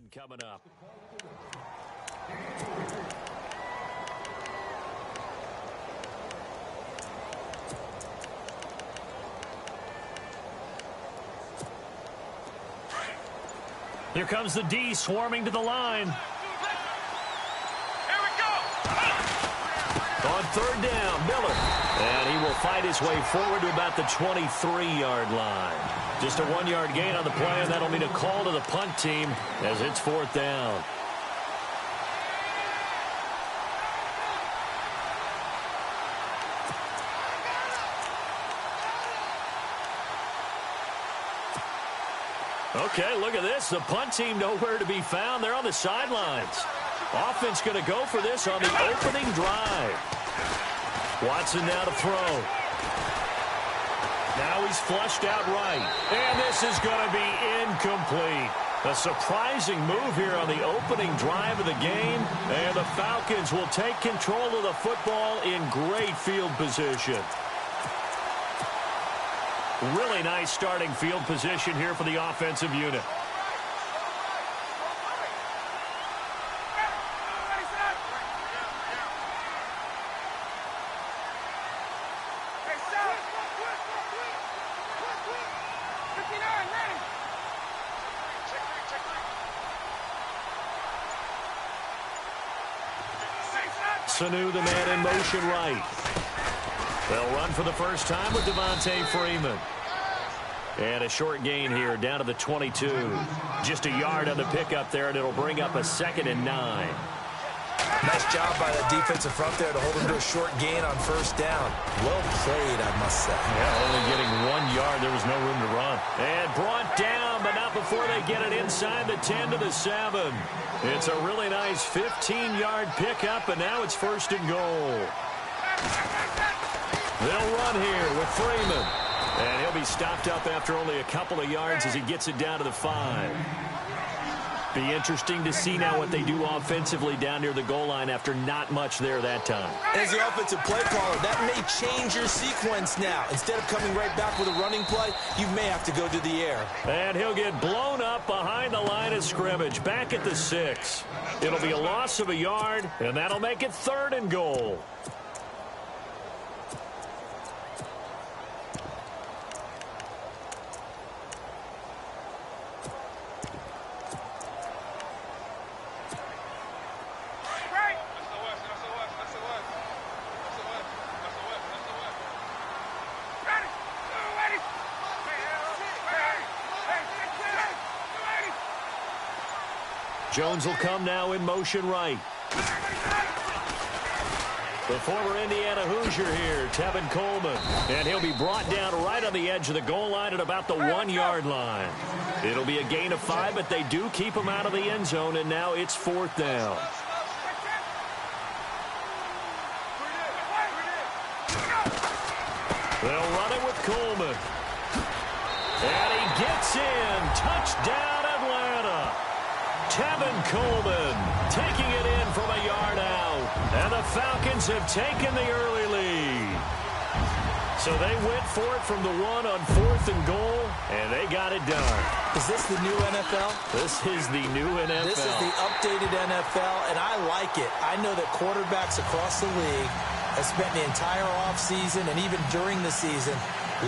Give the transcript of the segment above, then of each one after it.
coming up. Here comes the D swarming to the line. Here we go. On third down, Miller. And he will fight his way forward to about the 23-yard line. Just a 1-yard gain on the play, and that'll mean a call to the punt team as it's fourth down. Okay, look at this. The punt team nowhere to be found. They're on the sidelines. Offense going to go for this on the opening drive. Watson now to throw. Now he's flushed out right. And this is going to be incomplete. A surprising move here on the opening drive of the game. And the Falcons will take control of the football in great field position. Really nice starting field position here for the offensive unit. Sanu, the man in motion right. They'll run for the first time with Devontae Freeman. And a short gain here down to the 22. Just a yard on the pickup there, and it'll bring up a 2nd and 9. Nice job by the defensive front there to hold him to a short gain on first down. Well played, I must say. Yeah, only getting 1 yard. There was no room to run. And brought down, but not before they get it inside the 10 to the 7. It's a really nice 15-yard pickup, and now it's 1st and goal. They'll run here with Freeman. And he'll be stopped up after only a couple of yards as he gets it down to the 5. Be interesting to see now what they do offensively down near the goal line after not much there that time. As the offensive play caller, that may change your sequence now. Instead of coming right back with a running play, you may have to go to the air. And he'll get blown up behind the line of scrimmage, back at the 6. It'll be a loss of a yard, and that'll make it 3rd and goal. Jones will come now in motion right. The former Indiana Hoosier here, Tevin Coleman. And he'll be brought down right on the edge of the goal line at about the 1-yard line. It'll be a gain of 5, but they do keep him out of the end zone, and now it's 4th down. They'll run it with Coleman. And he gets in. Touchdown, Atlanta. Tevin Coleman taking it in from a yard out. And the Falcons have taken the early lead. So they went for it from the 1 on 4th and goal, and they got it done. Is this the new NFL? This is the new NFL. This is the updated NFL, and I like it. I know that quarterbacks across the league have spent the entire offseason and even during the season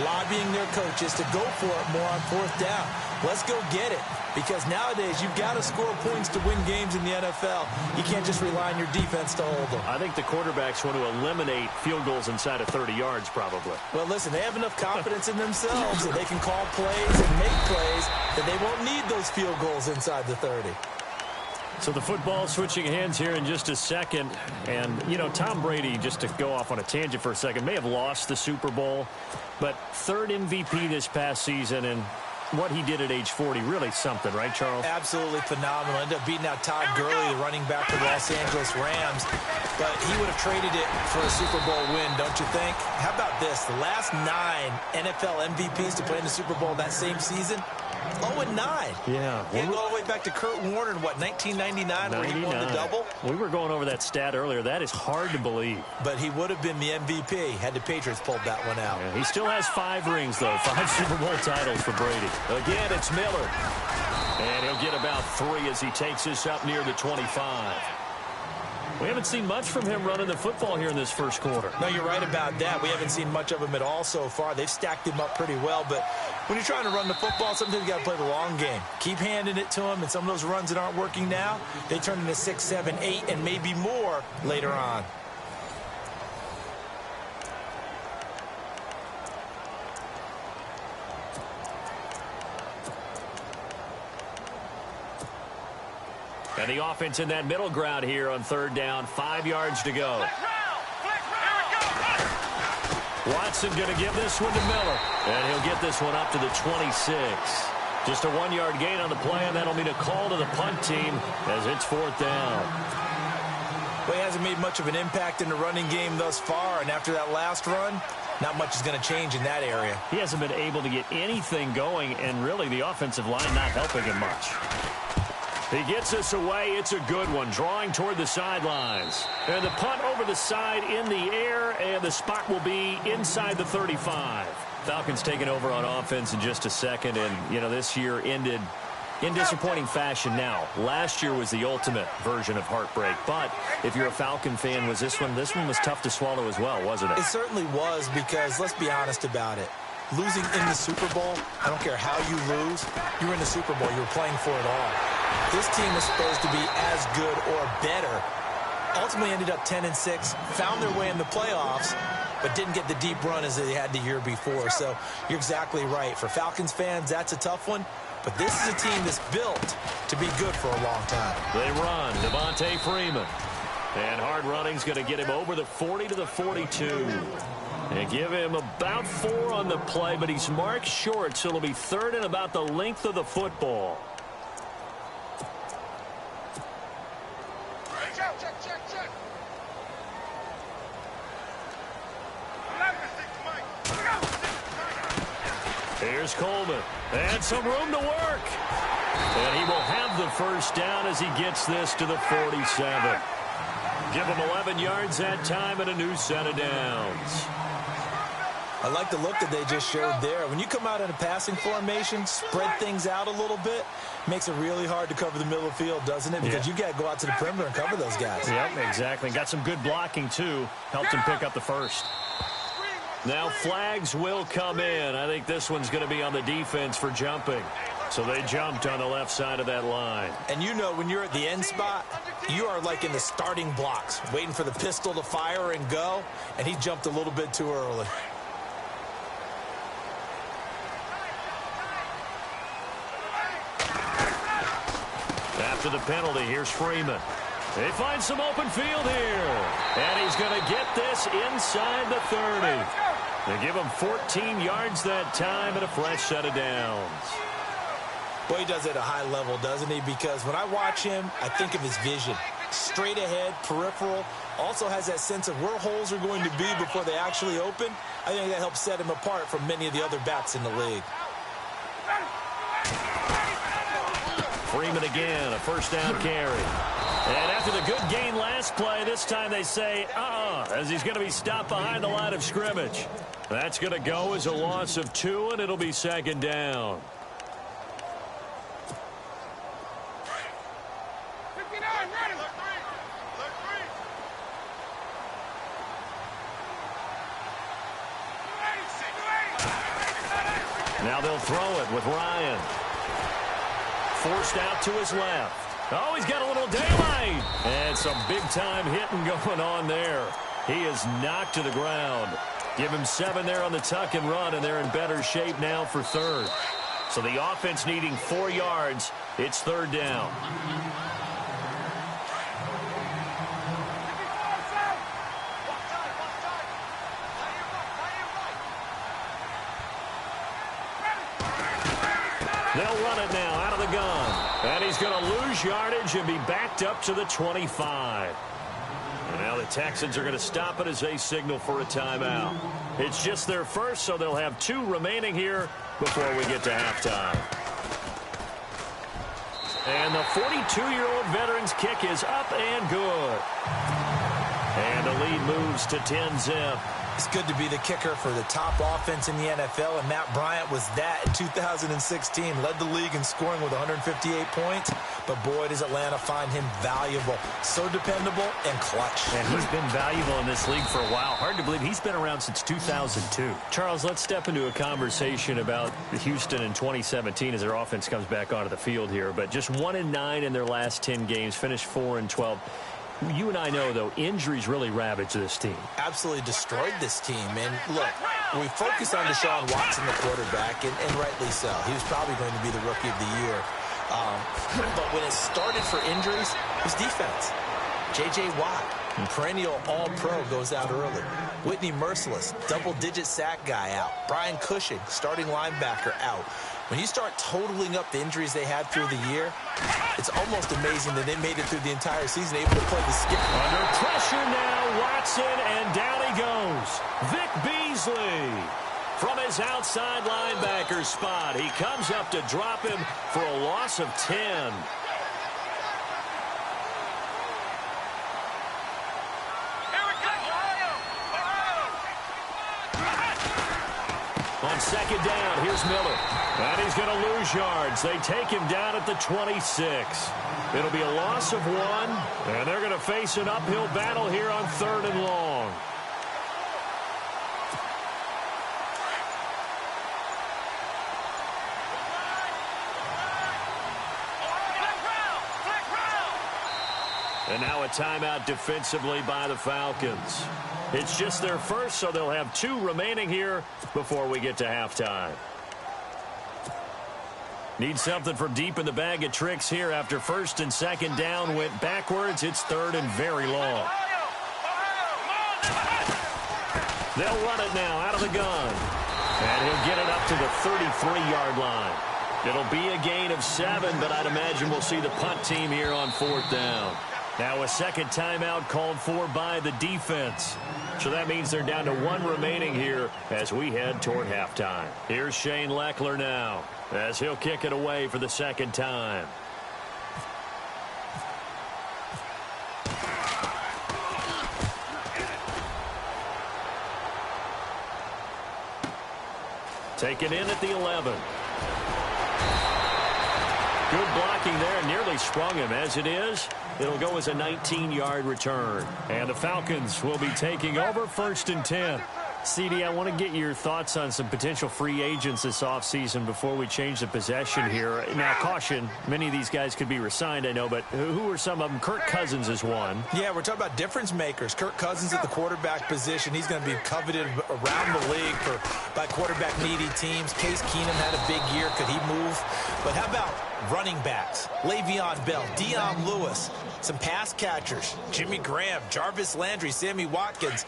lobbying their coaches to go for it more on 4th down. Let's go get it. Because nowadays, you've got to score points to win games in the NFL. You can't just rely on your defense to hold them. I think the quarterbacks want to eliminate field goals inside of 30 yards, probably. Well, listen, they have enough confidence in themselves that they can call plays and make plays that they won't need those field goals inside the 30. So the football switching hands here in just a second. And, you know, Tom Brady, just to go off on a tangent for a second, may have lost the Super Bowl, but 3rd MVP this past season, and what he did at age 40, really something, right, Charles? Absolutely phenomenal. Ended up beating out Todd Gurley, the running back for the Los Angeles Rams. But he would have traded it for a Super Bowl win, don't you think? How about this? The last 9 NFL MVPs to play in the Super Bowl that same season, 0-9. Yeah. You go all the way back to Kurt Warner in, what, 1999 where he won the double? We were going over that stat earlier. That is hard to believe. But he would have been the MVP had the Patriots pulled that one out. Yeah, he still has 5 rings, though. 5 Super Bowl titles for Brady. Again, it's Miller. And he'll get about 3 as he takes this up near the 25. We haven't seen much from him running the football here in this first quarter. No, you're right about that. We haven't seen much of him at all so far. They've stacked him up pretty well, but when you're trying to run the football, sometimes you got to play the long game. Keep handing it to him, and some of those runs that aren't working now, they turn into 6, 7, 8, and maybe more later on. And the offense in that middle ground here on 3rd down, 5 yards to go. Watson going to give this one to Miller. And he'll get this one up to the 26. Just a 1-yard gain on the play, and that'll mean a call to the punt team as it's 4th down. Well, he hasn't made much of an impact in the running game thus far, and after that last run, not much is going to change in that area. He hasn't been able to get anything going, and really the offensive line not helping him much. He gets this away. It's a good one, drawing toward the sidelines. And the punt over the side in the air, and the spot will be inside the 35. Falcons taking over on offense in just a second, and, you know, this year ended in disappointing fashion now. Last year was the ultimate version of heartbreak, but if you're a Falcon fan, this one was tough to swallow as well, wasn't it? It certainly was, because let's be honest about it. Losing in the Super Bowl, I don't care how you lose, you were in the Super Bowl, you were playing for it all. This team was supposed to be as good or better. Ultimately ended up 10-6, found their way in the playoffs, but didn't get the deep run as they had the year before. So you're exactly right. For Falcons fans, that's a tough one. But this is a team that's built to be good for a long time. They run. Devontae Freeman. And hard running's going to get him over the 40 to the 42. They give him about 4 on the play, but he's marked short, so it'll be 3rd and about the length of the football. Here's Coleman. And some room to work. And he will have the first down as he gets this to the 47. Give him 11 yards that time and a new set of downs. I like the look that they just showed there. When you come out in a passing formation, spread things out a little bit, makes it really hard to cover the middle of the field, doesn't it? Because you got to go out to the perimeter and cover those guys. Yep, exactly. Got some good blocking, too. Helped him pick up the first. Now flags will come in. I think this one's going to be on the defense for jumping. So they jumped on the left side of that line. And you know, when you're at the end spot, you are like in the starting blocks, waiting for the pistol to fire and go, and he jumped a little bit too early. After the penalty, here's Freeman. They find some open field here. And he's going to get this inside the 30. They give him 14 yards that time and a fresh set of downs. Boy, he does it at a high level, doesn't he? Because when I watch him, I think of his vision. Straight ahead, peripheral. Also has that sense of where holes are going to be before they actually open. I think that helps set him apart from many of the other backs in the league. Freeman again, a first down carry. And after the good gain last play, this time they say, as he's going to be stopped behind the line of scrimmage. That's going to go as a loss of 2, and it'll be 2nd down. Now they'll throw it with Ryan. Forced out to his left. Oh, he's got a little daylight. And some big-time hitting going on there. He is knocked to the ground. Give him 7 there on the tuck and run, and they're in better shape now for 3rd. So the offense needing 4 yards. It's 3rd down. They'll run it now out of the gun. And he's going to lose yardage and be backed up to the 25. And now the Texans are going to stop it as they signal for a timeout. It's just their first, so they'll have 2 remaining here before we get to halftime. And the 42-year-old veteran's kick is up and good. And the lead moves to 10-zip. It's good to be the kicker for the top offense in the NFL, and Matt Bryant was that in 2016. Led the league in scoring with 158 points, but boy, does Atlanta find him valuable. So dependable and clutch. And he's been valuable in this league for a while. Hard to believe he's been around since 2002. Charles, let's step into a conversation about Houston in 2017 as their offense comes back onto the field here. But just 1-9 in their last 10 games, finished 4-12. You and I know, though, injuries really ravaged this team. Absolutely destroyed this team. And look, we focus on Deshaun Watson, the quarterback, and rightly so. He was probably going to be the rookie of the year. But when it started for injuries, it was defense. J.J. Watt, perennial all-pro, goes out early. Whitney Merciless, double-digit sack guy out. Brian Cushing, starting linebacker, out. When you start totaling up the injuries they had through the year, it's almost amazing that they made it through the entire season able to play the skip. Under pressure now, Watson, and down he goes. Vic Beasley from his outside linebacker spot. He comes up to drop him for a loss of 10. On second down, here's Miller. And he's going to lose yards. They take him down at the 26. It'll be a loss of 1, and they're going to face an uphill battle here on 3rd and long. And now a timeout defensively by the Falcons. It's just their first, so they'll have 2 remaining here before we get to halftime. Need something from deep in the bag of tricks here after 1st and 2nd down went backwards. It's 3rd and very long. They'll run it now out of the gun. And he'll get it up to the 33-yard line. It'll be a gain of 7, but I'd imagine we'll see the punt team here on 4th down. Now a second timeout called for by the defense. So that means they're down to 1 remaining here as we head toward halftime. Here's Shane Leckler now as he'll kick it away for the 2nd time. Taken in at the 11. Good blocking there, nearly sprung him. As it is, it'll go as a 19-yard return. And the Falcons will be taking over 1st and 10. CD, I want to get your thoughts on some potential free agents this offseason before we change the possession here. Now, caution, many of these guys could be resigned, I know, but who are some of them? Kirk Cousins is one. Yeah, we're talking about difference makers. Kirk Cousins at the quarterback position. He's going to be coveted around the league by quarterback-needy teams. Case Keenum had a big year. Could he move? But how about running backs? Le'Veon Bell, Dion Lewis, some pass catchers, Jimmy Graham, Jarvis Landry, Sammy Watkins.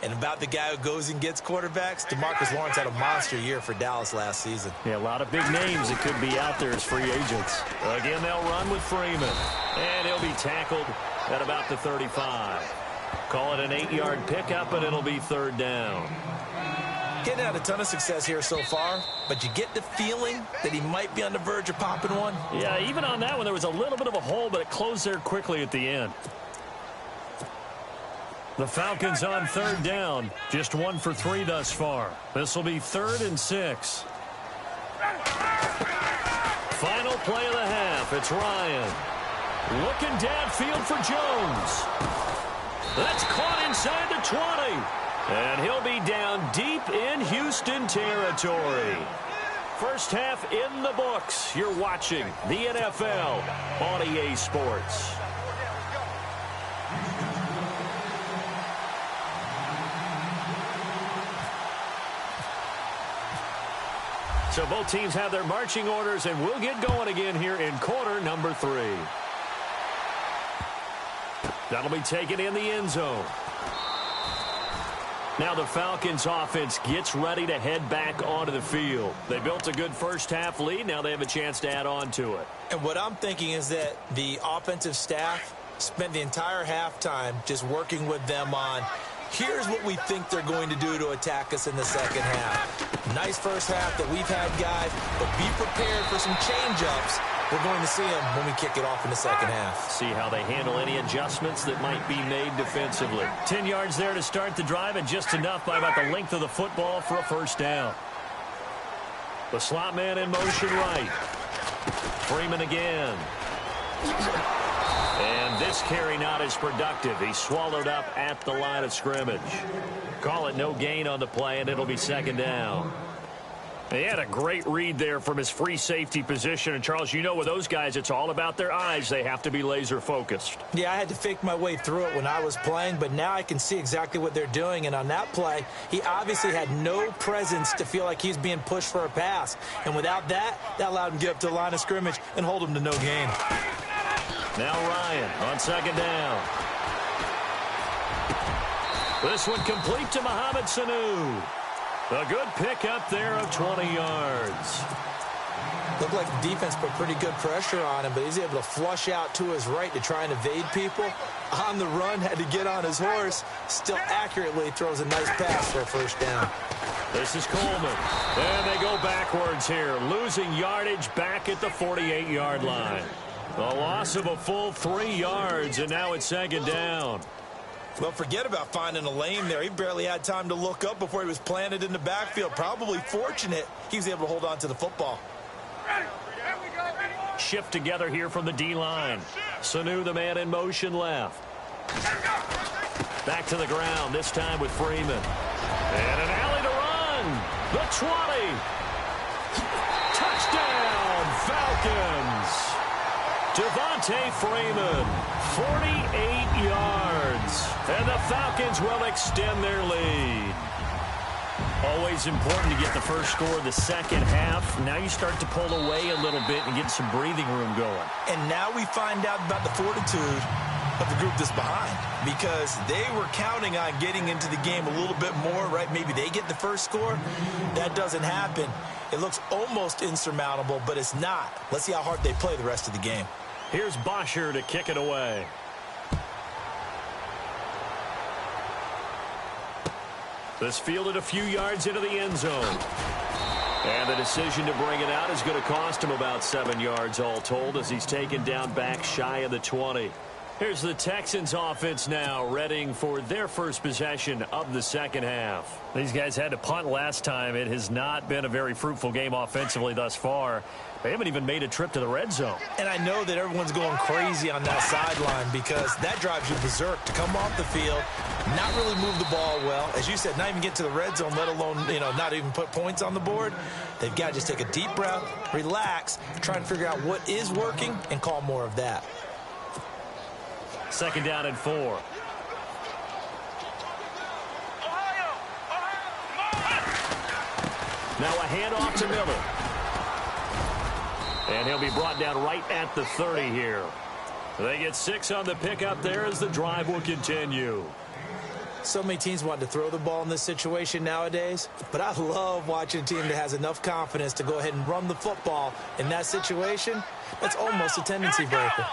And about the guy who goes and gets quarterbacks, DeMarcus Lawrence had a monster year for Dallas last season. Yeah, a lot of big names that could be out there as free agents. Again, they'll run with Freeman. And he'll be tackled at about the 35. Call it an 8-yard pickup, and it'll be 3rd down. Getting had a ton of success here so far, but you get the feeling that he might be on the verge of popping one. Yeah, even on that one, there was a little bit of a hole, but it closed there quickly at the end. The Falcons on 3rd down. Just 1 for 3 thus far. This will be 3rd and 6. Final play of the half. It's Ryan. Looking downfield for Jones. That's caught inside the 20. And he'll be down deep in Houston territory. First half in the books. You're watching the NFL on EA Sports. So both teams have their marching orders, and we'll get going again here in quarter number 3. That'll be taken in the end zone. Now the Falcons offense gets ready to head back onto the field. They built a good first half lead. Now they have a chance to add on to it. And what I'm thinking is that the offensive staff spent the entire halftime just working with them on, here's what we think they're going to do to attack us in the second half. Nice first half that we've had, guys, but be prepared for some change-ups We're going to see him when we kick it off in the second half. See how they handle any adjustments that might be made defensively. 10 yards there to start the drive, and just enough by about the length of the football for a first down. The slot man in motion right. Freeman again. And this carry not as productive. He's swallowed up at the line of scrimmage. Call it no gain on the play, and it'll be second down. He had a great read there from his free safety position. And, Charles, you know with those guys, it's all about their eyes. They have to be laser focused. Yeah, I had to fake my way through it when I was playing, but now I can see exactly what they're doing. And on that play, he obviously had no presence to feel like he's being pushed for a pass. And without that, that allowed him to get up to the line of scrimmage and hold him to no gain. Now Ryan on second down. This one complete to Mohamed Sanu. A good pickup there of 20 yards. Looked like the defense put pretty good pressure on him, but he's able to flush out to his right to try and evade people. On the run, had to get on his horse. Still accurately throws a nice pass for a first down. This is Coleman. And they go backwards here, losing yardage back at the 48-yard line. A loss of a full 3 yards, and now it's second down. Well, forget about finding a lane there. He barely had time to look up before he was planted in the backfield. Probably fortunate he was able to hold on to the football. Shift together here from the D-line. Sanu, the man in motion left. Back to the ground, this time with Freeman. And an alley to run. The 20. Touchdown, Falcons. Devontae Freeman, 48 yards. And the Falcons will extend their lead. Always important to get the first score of the second half. Now you start to pull away a little bit and get some breathing room going. And now we find out about the fortitude of the group that's behind, because they were counting on getting into the game a little bit more, right? Maybe they get the first score. That doesn't happen. It looks almost insurmountable, but it's not. Let's see how hard they play the rest of the game. Here's Bosher to kick it away. This fielded a few yards into the end zone. And the decision to bring it out is going to cost him about 7 yards all told, as he's taken down back shy of the 20. Here's the Texans offense now, readying for their first possession of the second half. These guys had to punt last time. It has not been a very fruitful game offensively thus far. They haven't even made a trip to the red zone. And I know that everyone's going crazy on that sideline, because that drives you berserk to come off the field, not really move the ball well. As you said, not even get to the red zone, let alone, not even put points on the board. They've got to just take a deep breath, relax, try and figure out what is working and call more of that. Second down and 4. Now a handoff to Miller. And he'll be brought down right at the 30 here. They get 6 on the pickup there as the drive will continue. So many teams want to throw the ball in this situation nowadays, but I love watching a team that has enough confidence to go ahead and run the football in that situation. That's almost a tendency breaker.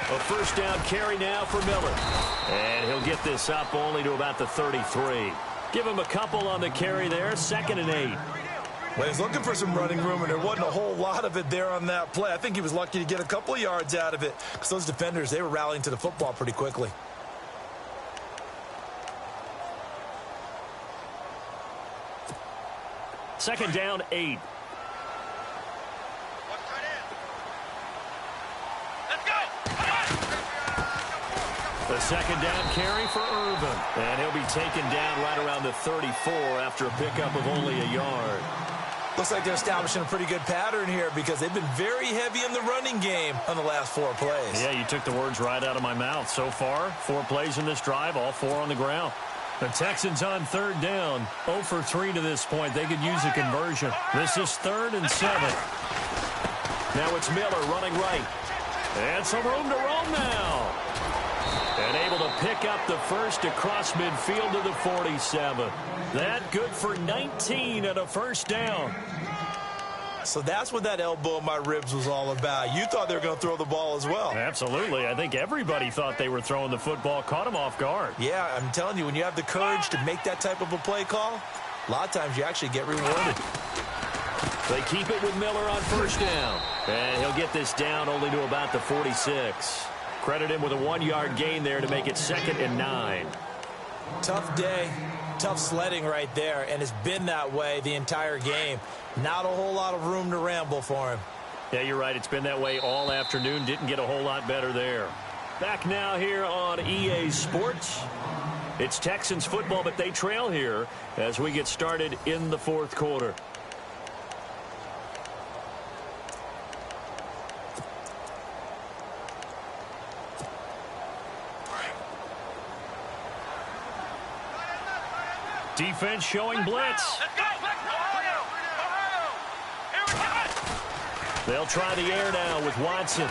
A first down carry now for Miller. And he'll get this up only to about the 33. Give him a couple on the carry there, 2nd and 8. Well, he's looking for some running room, and there wasn't a whole lot of it there on that play. I think he was lucky to get a couple of yards out of it, because those defenders, they were rallying to the football pretty quickly. Second down, 8. The second down carry for Irvin. And he'll be taken down right around the 34 after a pickup of only a yard. Looks like they're establishing a pretty good pattern here, because they've been very heavy in the running game on the last 4 plays. Yeah, you took the words right out of my mouth. So far, 4 plays in this drive, all 4 on the ground. The Texans on third down, 0 for 3 to this point. They could use a conversion. This is 3rd and 7. Now it's Miller running right. And some room to roam now. And able to pick up the first across midfield to the 47. That good for 19 and a first down. So that's what that elbow in my ribs was all about. You thought they were going to throw the ball as well. Absolutely. I think everybody thought they were throwing the football, caught him off guard. Yeah, I'm telling you, when you have the courage to make that type of a play call, a lot of times you actually get rewarded. They keep it with Miller on first down. And he'll get this down only to about the 46. Credit him with a 1-yard gain there to make it 2nd and 9. Tough day, tough sledding right there, and it's been that way the entire game. Not a whole lot of room to ramble for him. Yeah, you're right. It's been that way all afternoon. Didn't get a whole lot better there. Back now here on EA Sports. It's Texans football, but they trail here as we get started in the 4th quarter. Defense showing blitz. They'll try the air now with Watson.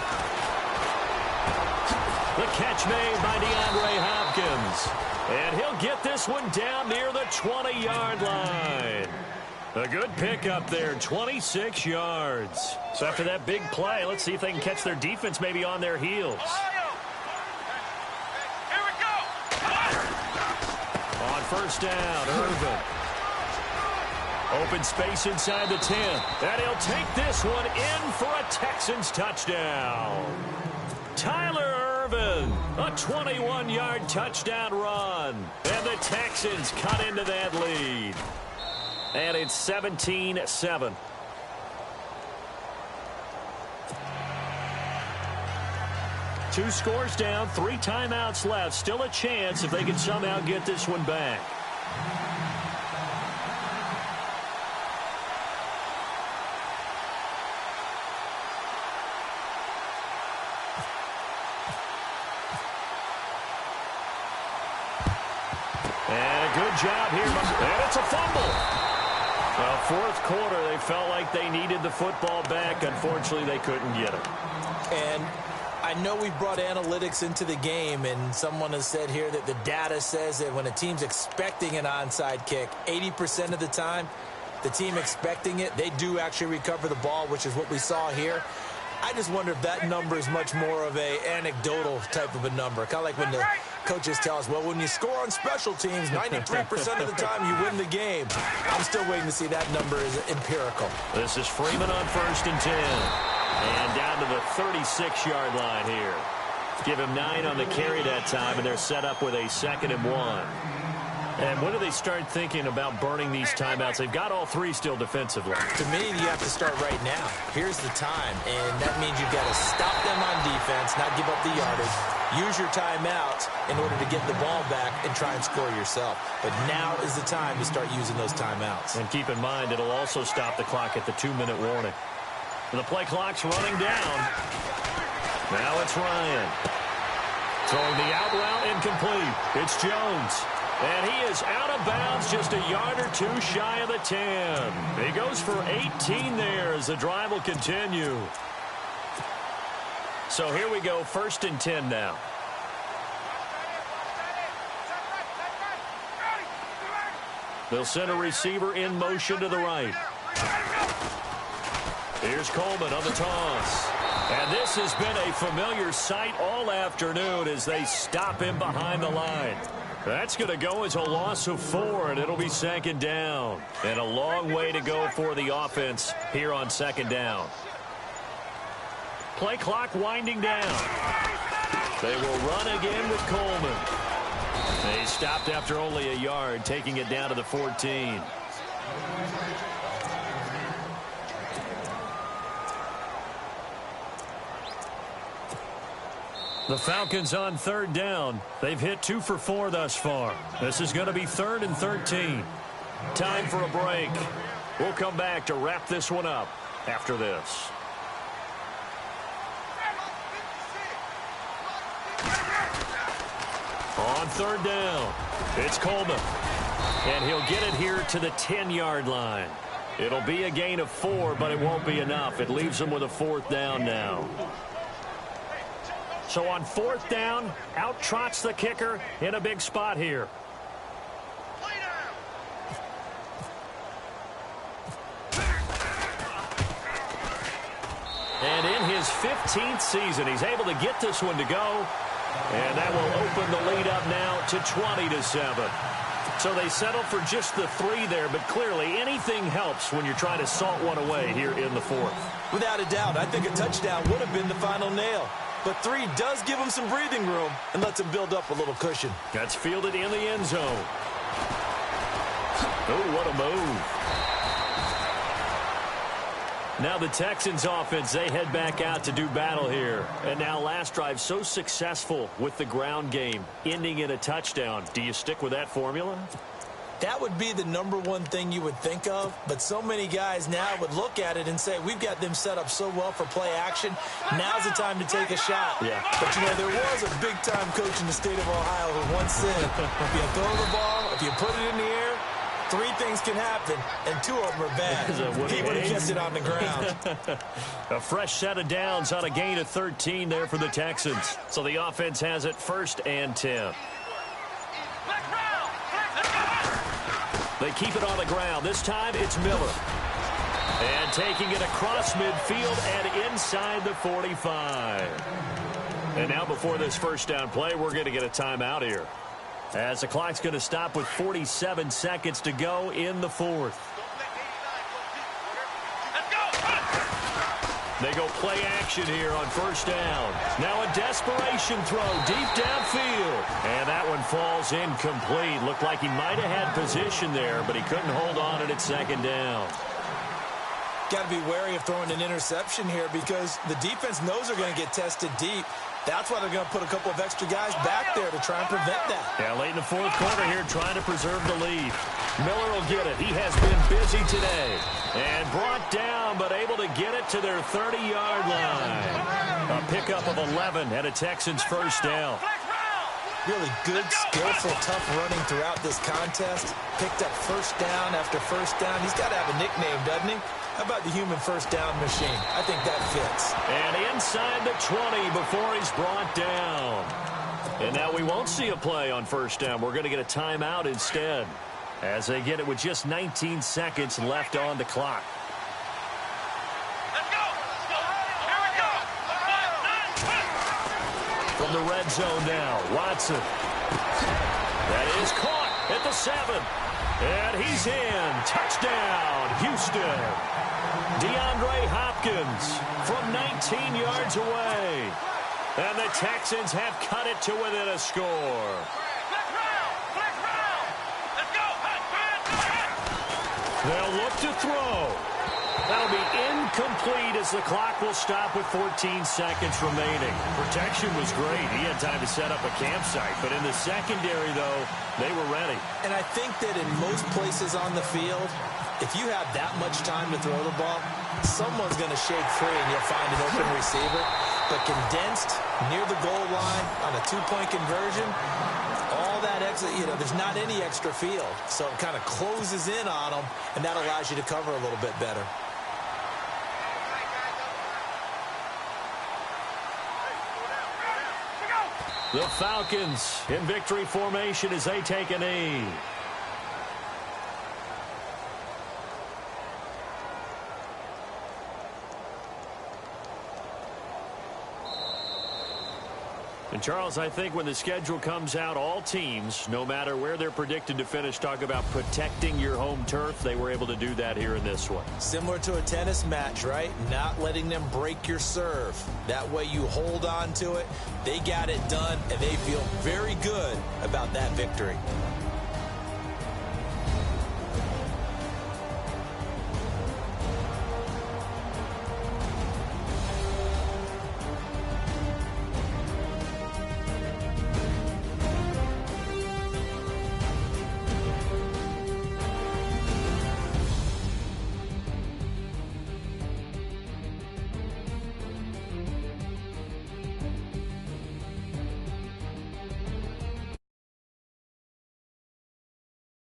The catch made by DeAndre Hopkins. And he'll get this one down near the 20-yard line. A good pickup there, 26 yards. So after that big play, let's see if they can catch their defense maybe on their heels. On first down, Irvin. Open space inside the 10. And he'll take this one in for a Texans touchdown. Tyler Irvin, a 21-yard touchdown run. And the Texans cut into that lead. And it's 17-7. Two scores down, 3 timeouts left. Still a chance if they can somehow get this one back. And a good job here. And it's a fumble. Well, 4th quarter, they felt like they needed the football back. Unfortunately, they couldn't get it. And I know we brought analytics into the game, and someone has said here that the data says that when a team's expecting an onside kick, 80% of the time, the team expecting it, they do actually recover the ball, which is what we saw here. I just wonder if that number is much more of a anecdotal type of a number. Kind of like when the coaches tell us, well, when you score on special teams, 93% of the time you win the game. I'm still waiting to see that number is empirical. This is Freeman on 1st and 10. And down to the 36-yard line here. Give him 9 on the carry that time, and they're set up with a 2nd and 1. And when do they start thinking about burning these timeouts? They've got all 3 still defensively. To me, you have to start right now. Here's the time, and that means you've got to stop them on defense, not give up the yardage, use your timeouts in order to get the ball back and try and score yourself. But now is the time to start using those timeouts. And keep in mind, it'll also stop the clock at the 2-minute warning. The play clock's running down. Now it's Ryan. Throwing the out route incomplete. It's Jones. And he is out of bounds just a yard or 2 shy of the 10. He goes for 18 there as the drive will continue. So here we go, 1st and 10 now. They'll send a receiver in motion to the right. Here's Coleman on the toss. And this has been a familiar sight all afternoon as they stop him behind the line. That's going to go as a loss of 4, and it'll be 2nd down. And a long way to go for the offense here on 2nd down. Play clock winding down. They will run again with Coleman. They stopped after only a yard, taking it down to the 14. The Falcons on 3rd down. They've hit 2 for 4 thus far. This is going to be 3rd and 13. Time for a break. We'll come back to wrap this one up after this. On 3rd down, it's Coleman. And he'll get it here to the 10-yard line. It'll be a gain of 4, but it won't be enough. It leaves them with a 4th down now. So on 4th down, out trots the kicker in a big spot here. And in his 15th season, he's able to get this one to go. And that will open the lead up now to 20-7. So they settled for just the 3 there, but clearly anything helps when you're trying to salt one away here in the 4th. Without a doubt, I think a touchdown would have been the final nail. But 3 does give them some breathing room and lets them build up a little cushion. That's fielded in the end zone. Oh, what a move. Now the Texans offense, they head back out to do battle here. And now last drive so successful with the ground game, ending in a touchdown. Do you stick with that formula? That would be the #1 thing you would think of, but so many guys now would look at it and say, we've got them set up so well for play action. Now's the time to take a shot. Yeah. But, you know, there was a big-time coach in the state of Ohio who once said, if you throw the ball, if you put it in the air, 3 things can happen, and 2 of them are bad. He would have kept it on the ground. A fresh set of downs on a gain of 13 there for the Texans. So the offense has it 1st and 10. They keep it on the ground. This time it's Miller. And taking it across midfield and inside the 45. And now before this first down play, we're going to get a timeout here, as the clock's going to stop with 47 seconds to go in the 4th. They go play action here on 1st down. Now a desperation throw deep downfield. And that one falls incomplete. Looked like he might have had position there, but he couldn't hold on at 2nd down. Got to be wary of throwing an interception here because the defense knows they're going to get tested deep. That's why they're going to put a couple of extra guys back there to try and prevent that. Yeah, late in the 4th quarter here, trying to preserve the lead. Miller will get it. He has been busy today. And brought down, but able to get it to their 30-yard line. A pickup of 11 and a Texans 1st down. Really good, skillful, tough running throughout this contest. Picked up 1st down after 1st down. He's got to have a nickname, doesn't he? How about the human 1st down machine? I think that fits. And inside the 20 before he's brought down. And now we won't see a play on 1st down. We're going to get a timeout instead, as they get it with just 19 seconds left on the clock. Let's go. Here we go. From the red zone now, Watson. That is caught at the 7. And he's in. Touchdown, Houston. DeAndre Hopkins from 19 yards away. And the Texans have cut it to within a score. Let's go. They'll look to throw. That'll be incomplete as the clock will stop with 14 seconds remaining. Protection was great. He had time to set up a campsite. But in the secondary, though, they were ready. And I think that in most places on the field, if you have that much time to throw the ball, someone's going to shake free and you'll find an open receiver. But condensed near the goal line on a 2-point conversion, all that extra, you know, there's not any extra field. So it kind of closes in on them, and that allows you to cover a little bit better. The Falcons in victory formation as they take a knee. And, Charles, I think when the schedule comes out, all teams, no matter where they're predicted to finish, talk about protecting your home turf. They were able to do that here in this one. Similar to a tennis match, right? Not letting them break your serve. That way you hold on to it. They got it done, and they feel very good about that victory.